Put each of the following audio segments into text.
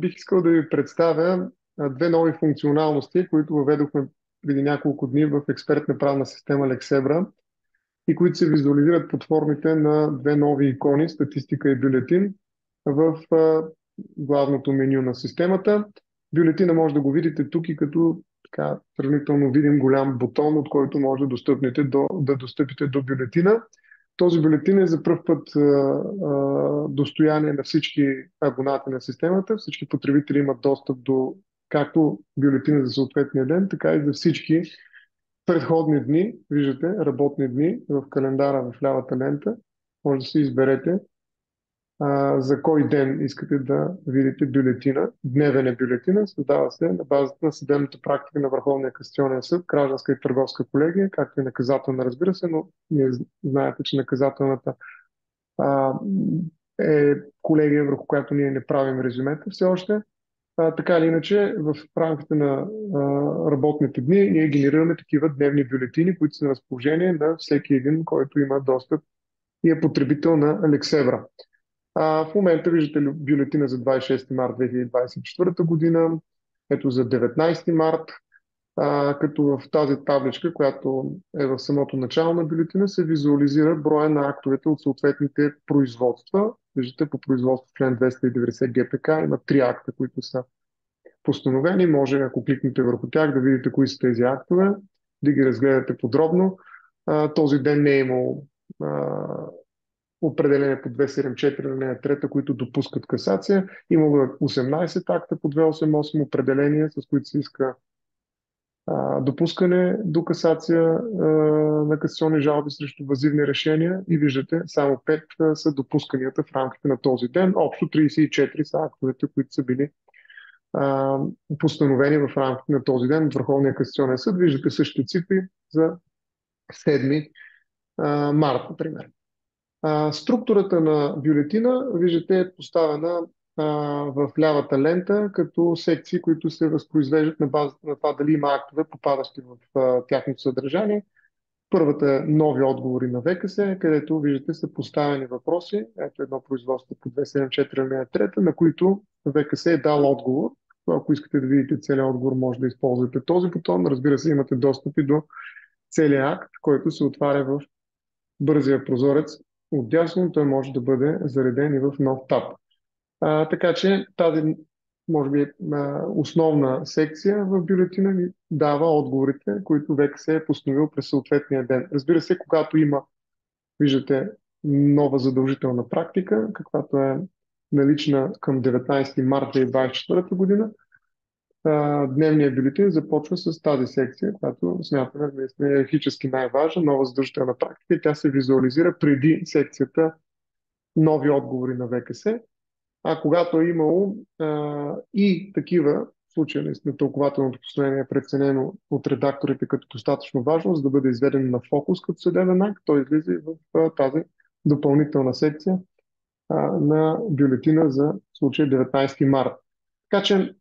Бих искал да ви представя две нови функционалности, които въведохме преди няколко дни в експертна правна система Lexebra и които се визуализират под формите на две нови икони, статистика и бюлетин, в главното меню на системата. Бюлетина може да го видите тук и като така сравнително видим голям бутон, от който може да достъпите до бюлетина. Този бюлетин е за пръв път достояние на всички абонати на системата. Всички потребители имат достъп до както бюлетина за съответния ден, така и за всички предходни дни. Виждате, работни дни в календара в лявата лента. Може да си изберете за кой ден искате да видите бюлетина. Дневен е бюлетина, създава се на базата на съдебната практика на Върховния касационен съд, гражданска и търговска колегия, както и наказателна, разбира се, но ние знаете, че наказателната а, е колегия, върху която ние не правим резюмета все още. Така или иначе, в рамките на работните дни ние генерираме такива дневни бюлетини, които са на разположение на всеки един, който има достъп и е потребител на Lexebra. В момента виждате бюлетина за 26 март 2024 година, ето за 19 март, като в тази табличка, която е в самото начало на бюлетина, се визуализира броя на актовете от съответните производства. Виждате, по производство член 290 ГПК има три акта, които са постановени. Може, ако кликнете върху тях, да видите кои са тези актове, да ги разгледате подробно. Този ден не е имал определение по 274 алинея 3, които допускат касация. Имало 18 акта по 288 определения, с които се иска допускане до касация на касационни жалби срещу въззивни решения и виждате, само 5 са допусканията в рамките на този ден. Общо 34 са актовете, които са били постановени в рамките на този ден от Върховния касационен съд. Виждате същите цифри за 7 март, например. Структурата на бюлетина, виждате, е поставена в лявата лента като секции, които се възпроизвеждат на базата на това дали има актове, попадащи в тяхното съдържание. Първата е нови отговори на ВКС, където виждате са поставени въпроси. Ето едно производство по 274 алинея 3, на които ВКС е дал отговор. Ако искате да видите целият отговор, може да използвате този бутон. Разбира се, имате достъп и до целият акт, който се отваря в бързия прозорец отдясно, той може да бъде зареден и в нов таб. Така че тази, може би, основна секция в бюлетина ни дава отговорите, които век се е постановил през съответния ден. Разбира се, когато има, виждате, нова задължителна практика, каквато е налична към 19 марта 2024 година, дневният бюлетин започва с тази секция, която смятаме наистина е иерархически най-важна, нова задължителна практика и тя се визуализира преди секцията нови отговори на ВКС. А когато е имало и такива, в случая наистина тълкователното постановление е преценено от редакторите като достатъчно важно, за да бъде изведен на фокус като съдебен акт, той излиза и в тази допълнителна секция на бюлетина за случая 19 марта. Така че,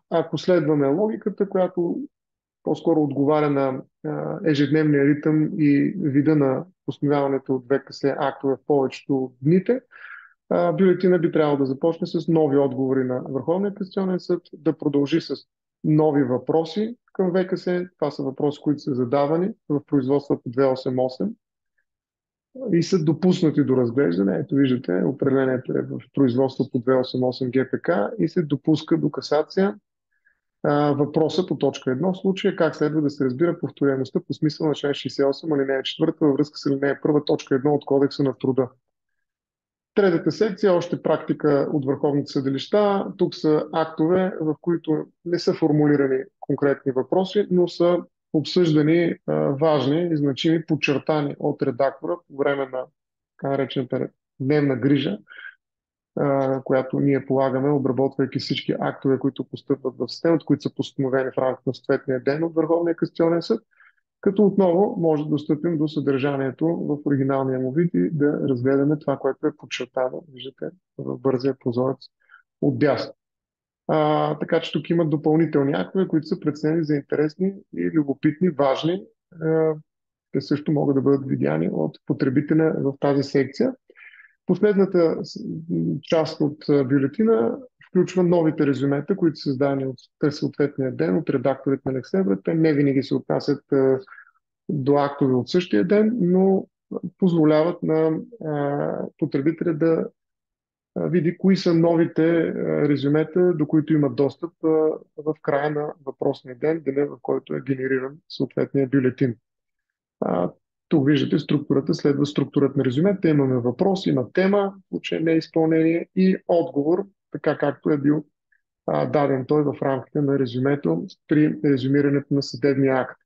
ако следваме логиката, която по-скоро отговаря на ежедневния ритъм и вида на постановяването от ВКС актове в повечето от дните, бюлетина би трябвало да започне с нови отговори на Върховния касационен съд, да продължи с нови въпроси към ВКС. Това са въпроси, които са задавани в производството 288 и са допуснати до разглеждане. Ето виждате, определението е в производство по 288 ГПК и се допуска до касация. Въпроса по точка 1 в случая как следва да се разбира повторяемостта по смисъл на член 68 алинея 4 във връзка с алинея 1 точка 1 от Кодекса на труда. Третата секция, още практика от върховните съдилища. Тук са актове, в които не са формулирани конкретни въпроси, но са обсъждани важни и значими, подчертани от редактора по време на така наречената дневна грижа, която ние полагаме, обработвайки всички актове, които постъпват в системата, които са постановени в рамките на съответния ден от Върховния касационен съд, като отново може да достъпим до съдържанието в оригиналния му вид и да разгледаме това, което е подчертано, виждате, в бързия прозорец отдясно. Така че тук има допълнителни актове, които са преценени за интересни и любопитни, важни. Те също могат да бъдат видяни от потребителя в тази секция. Последната част от бюлетина включва новите резюмета, които са създадени през съответния ден от редакторите на Лексебра. Те не винаги се отнасят до актове от същия ден, но позволяват на потребителя да види кои са новите резюмета, до които има достъп в края на въпросния ден, деня, в който е генериран съответния бюлетин. Тук виждате структурата, следва структурата на резюмета. Имаме въпрос, има тема, случай на изпълнение и отговор, така както е бил даден той в рамките на резюмето при резюмирането на съдебния акт.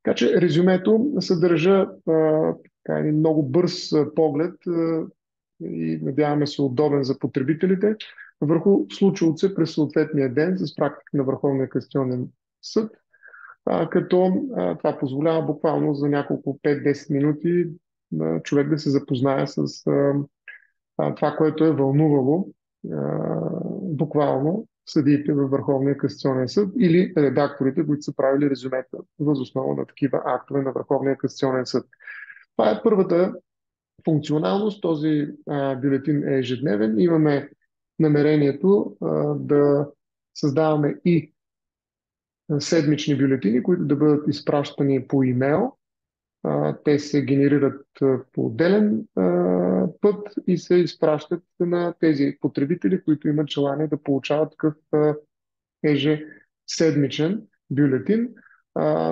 Така че резюмето съдържа един много бърз поглед и надяваме се удобен за потребителите върху случилото се през съответния ден с практика на Върховния касационен съд, като това позволява буквално за няколко 5-10 минути човек да се запознае с това, което е вълнувало буквално съдиите във Върховния касационен съд или редакторите, които са правили резюмета въз основа на такива актове на Върховния касационен съд. Това е първата функционалност. Този бюлетин е ежедневен. Имаме намерението да създаваме и седмични бюлетини, които да бъдат изпращани по имейл. Те се генерират по отделен път и се изпращат на тези потребители, които имат желание да получават такъв ежеседмичен бюлетин.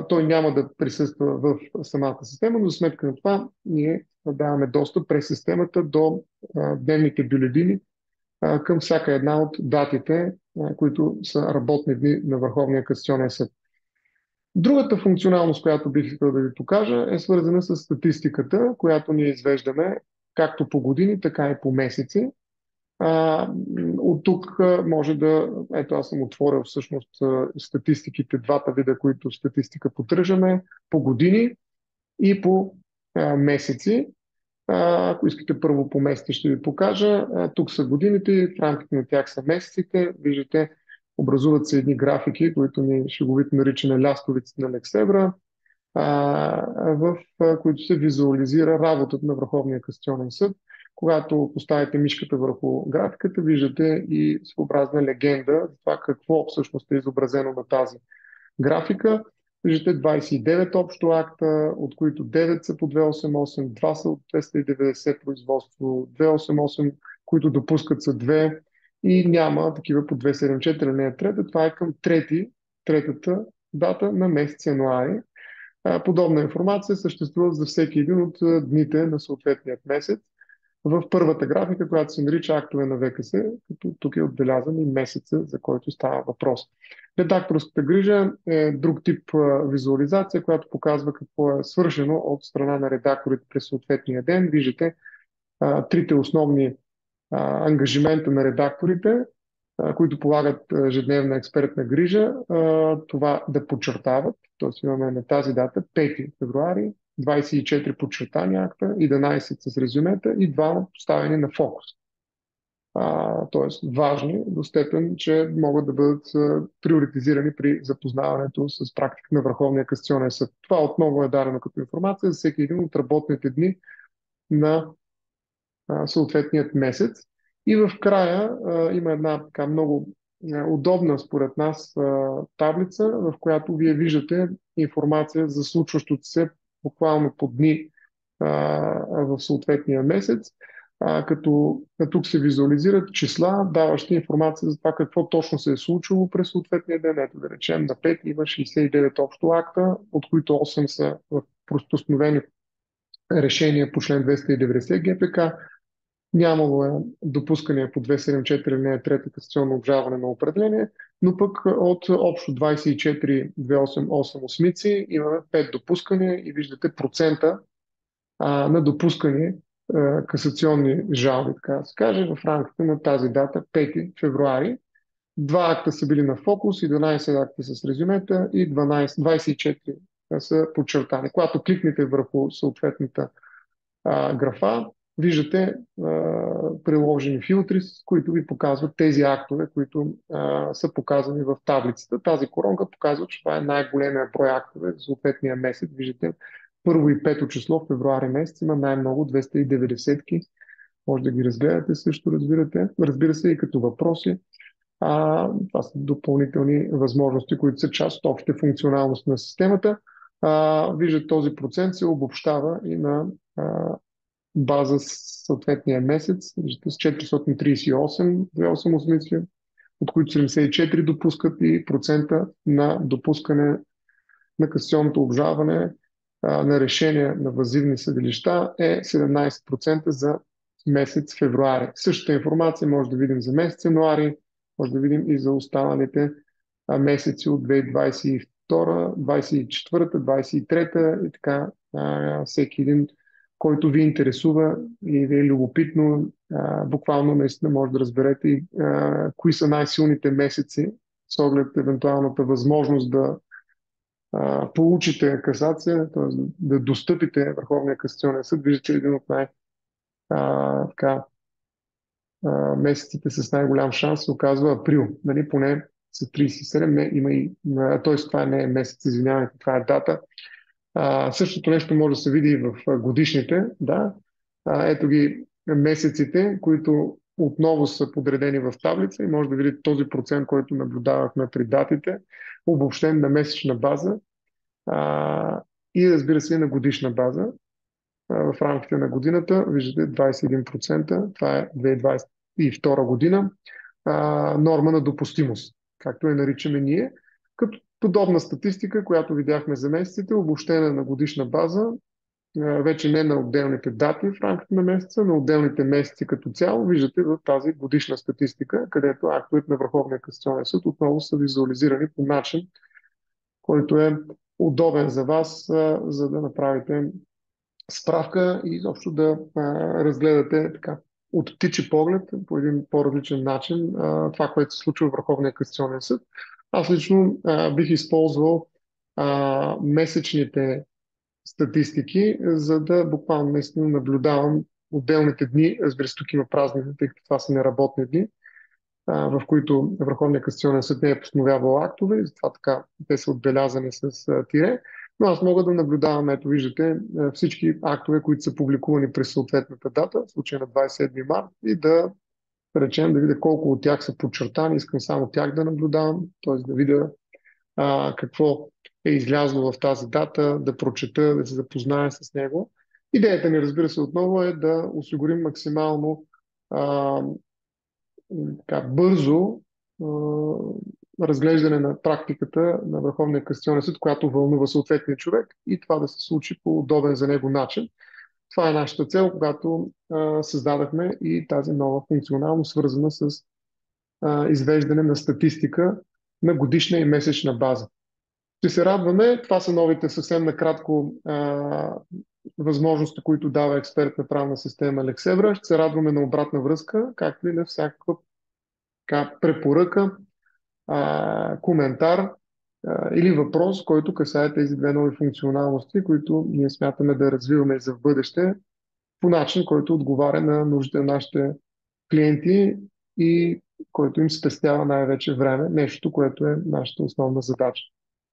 Той няма да присъства в самата система, но за сметка на това ние даваме достъп през системата до дневните бюлетини към всяка една от датите, които са работни дни на Върховния касационен съд. Другата функционалност, която бих искал да ви покажа, е свързана с статистиката, която ние извеждаме както по години, така и по месеци. От тук може да... Ето, аз съм отворил всъщност статистиките, двата вида, които статистика поддържаме, по години и по месеци. Ако искате първо по месеци, ще ви покажа. Тук са годините, в рамките на тях са месеците. Виждате, образуват се едни графики, които ние шеговито наричаме лястовиците на Лексебра, в които се визуализира работата на Върховния касационен съд. Когато поставите мишката върху графиката, виждате и своеобразна легенда за това какво всъщност е изобразено на тази графика. Виждате 29 общо акта, от които 9 са по 288, 2 са от 290 производство, 288, които допускат са 2 и няма такива по 274, не е трета. Това е към третата дата на месец януари. Подобна информация съществува за всеки един от дните на съответният месец в първата графика, която се нарича актове на ВКС, като тук е отбелязан и месеца, за който става въпрос. Редакторската грижа е друг тип визуализация, която показва какво е свършено от страна на редакторите през съответния ден. Виждате трите основни ангажимента на редакторите, които полагат ежедневна експертна грижа, това да подчертават, т.е. имаме на тази дата 5 февруари, 24 подчертания акта, 11 с резюмета и 2 поставени на фокус. Т.е. важни до степен, че могат да бъдат приоритизирани при запознаването с практика на Върховния касационен съд. Това отново е дадено като информация за всеки един от работните дни на съответният месец. И в края има една така много удобна според нас таблица, в която вие виждате информация за случващото се буквално по дни в съответния месец, като тук се визуализират числа, даващи информация за това какво точно се е случило през съответния ден. Ето да речем на 5 има 69 общо акта, от които 8 са в постановени решения по член 290 ГПК. Нямало е допускане по 274, не е трета касационно обжалване на определение, но пък от общо 24 288 осмици имаме 5 допускания и виждате процента на допускани касационни жалби, така да се каже, в рамките на тази дата, 5 февруари. Два акта са били на фокус, 11 акта с резюмета и 24 са подчертани. Когато кликнете върху съответната графа, виждате приложени филтри, с които ви показват тези актове, които са показани в таблицата. Тази коронка показва, че това е най-големия брой актове за съответния месец. Виждате, първо и пето число в февруари месец има най-много 290-ки. Може да ги разгледате също, разбира се, и като въпроси. Това са допълнителни възможности, които са част от общите функционалност на системата. Виждате, този процент се обобщава и на база с съответния месец. Виждате, с 438 2,8 осмици, от които 74 допускат и процента на допускане на касационното обжалване на решения на въззивни съдилища е 17% за месец февруари. Същата информация може да видим за месец януари, може да видим и за останалите месеци от 2022, 2024, 2023 и така всеки един, който ви интересува и ви е любопитно, буквално наистина може да разберете и кои са най-силните месеци с оглед евентуалната възможност да получите касация, т.е. да достъпите Върховния касационен съд. Виждате, един от така, месеците с най-голям шанс се оказва април. Нали? Поне с 37 не, има и, т.е. това не е месец, извинявайте, това е дата. Същото нещо може да се види и в годишните. Да? Ето ги месеците, които отново са подредени в таблица и може да видите този процент, който наблюдавахме при датите, обобщен на месечна база и разбира се на годишна база. В рамките на годината, виждате 21%, това е 2022 година, норма на допустимост, както я наричаме ние, като подобна статистика, която видяхме за месеците, обобщена на годишна база, вече не на отделните дати в рамките на месеца, на отделните месеци като цяло, виждате в тази годишна статистика, където актовете на Върховния касационен съд отново са визуализирани по начин, който е удобен за вас, за да направите справка и изобщо да разгледате така от птичи поглед по един по-различен начин това, което се случва в Върховния касационен съд. Аз лично бих използвал месечните статистики, за да буквално наистина наблюдавам отделните дни. Разбира се, тук има празники, тъй като това са неработни дни, в които Върховния касационен съд не е постановявал актове, и затова така те са отбелязани с тире. Но аз мога да наблюдавам, ето виждате, всички актове, които са публикувани през съответната дата, в случая на 27 март, и да речем да видя колко от тях са подчертани. Искам само тях да наблюдавам, т.е. да видя какво е излязло в тази дата, да прочета, да се запозная с него. Идеята ни, разбира се, отново е да осигурим максимално така, бързо разглеждане на практиката на Върховния касационен съд, която вълнува съответния човек, и това да се случи по удобен за него начин. Това е нашата цел, когато създадахме и тази нова функционалност, свързана с извеждане на статистика на годишна и месечна база. Ще се радваме. Това са новите съвсем накратко възможности, които дава експертна правна система Лексевра. Ще се радваме на обратна връзка, както и на всякаква препоръка, коментар или въпрос, който касае тези две нови функционалности, които ние смятаме да развиваме и за в бъдеще по начин, който отговаря на нуждите на нашите клиенти и който им спестява най-вече време, нещо, което е нашата основна задача.